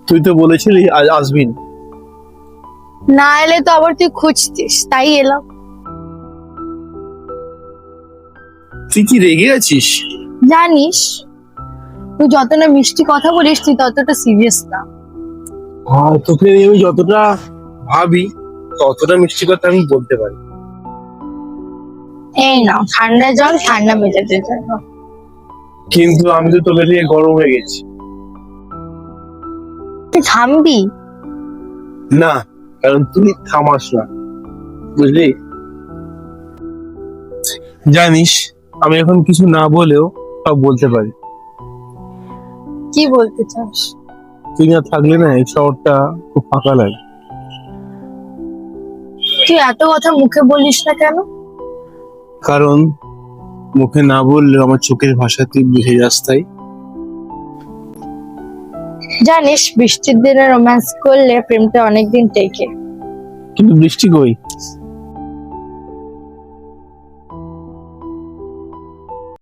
তুই তো বলেছিলি আজ আসবি না। না এলে তো আবার তুই খুঁজতিস, তাই এলাম। তুই কি রেগে আছিস? জানিস, তুই যত না মিষ্টি কথা বলিস তুই ততটা সিরিয়াস না। হ্যাঁ, তোকে নিয়ে আমি যতটা ভাবি ততটা মিষ্টি কথা আমি বলতে পারি। এই না, ঠান্ডা জল ঠান্ডা মেজাজের জন্য। কিন্তু আমি তো তোকে নিয়ে গরম হয়ে গেছি। তুই থামবি? না, কারণ তুই থামাস না, বুঝলি? জানিস, আমি এখন কিছু না বলেও সব বলতে পারি। কি বলতে চাস? তুই না থাকলে না এই শহরটা খুব ফাঁকা লাগে। তুই এত কথা মুখে বলিস না কেন? কারণ মুখে না বললেও আমার চোখের ভাষা তুই বুঝে যাস, তাই। জানিস, বৃষ্টির দিনে রোম্যান্স করলে প্রেমটা অনেকদিন টেকে। কিন্তু বৃষ্টি কই?